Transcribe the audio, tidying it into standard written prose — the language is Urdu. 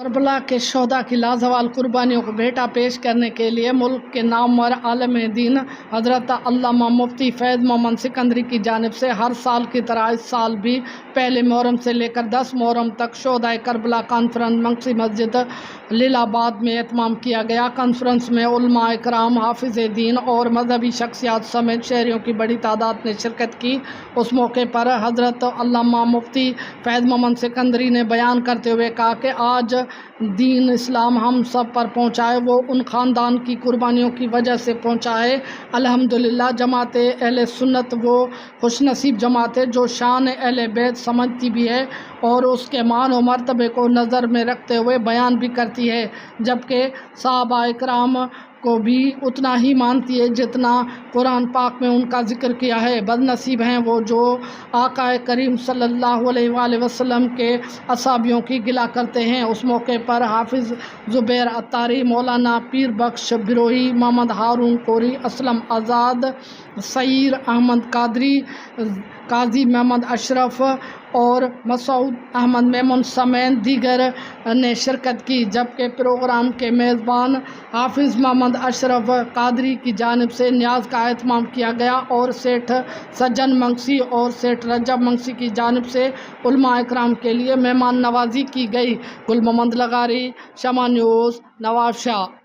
کربلا کے شہداء کی لازوال قربانیوں کو بھیٹا پیش کرنے کے لیے ملک کے نامور عالم دین حضرت علامہ مفتی فیض محمد سکندری کی جانب سے ہر سال کی طرح اس سال بھی پہلے محرم سے لے کر 10 محرم تک شہداء کربلا کانفرنس منگسی مسجد لیلا آباد میں اہتمام کیا گیا۔ کانفرنس میں علماء اکرام، حافظ دین اور مذہبی شخصیات سمیت شہریوں کی بڑی تعداد نے شرکت کی۔ اس موقع پر حضرت علامہ مفتی فیض محمد سکندری نے بیان کرتے ہوئے کہا کہ آج دین اسلام ہم سب پر پہنچا ہے وہ ان خاندان کی قربانیوں کی وجہ سے پہنچا ہے۔ الحمدللہ جماعت اہل سنت وہ خوش نصیب جماعت ہے جو شان اہل بیت سمجھتی بھی ہے اور اس کے مان و مرتبے کو نظر میں رکھتے ہوئے بیان بھی کرتی ہے، جبکہ صحابہ اکرام کو بھی اتنا ہی مانتی ہے جتنا قرآن پاک میں ان کا ذکر کیا ہے۔ بد نصیب ہیں وہ جو آقا کریم صلی اللہ علیہ وآلہ وسلم کے اصحابیوں کی گلا کرتے ہیں۔ اس موقع پر حافظ زبیر عطاری، مولانا پیر بخش بروہی، محمد ہارون کوری، اسلم آزاد، سعیر احمد قادری، قاضی محمد اشرف اور مسعود احمد میمن سمیت دیگر نے شرکت کی، جبکہ پروگرام کے میزبان حافظ محمد اشرف قادری کی جانب سے نیاز کا اہتمام کیا گیا اور سیٹھ سجن منگسی اور سیٹھ رجب منگسی کی جانب سے علماء اکرام کے لیے مہمان نوازی کی گئی۔ گل محمد لغاری، شمع نیوز، نواب شاہ۔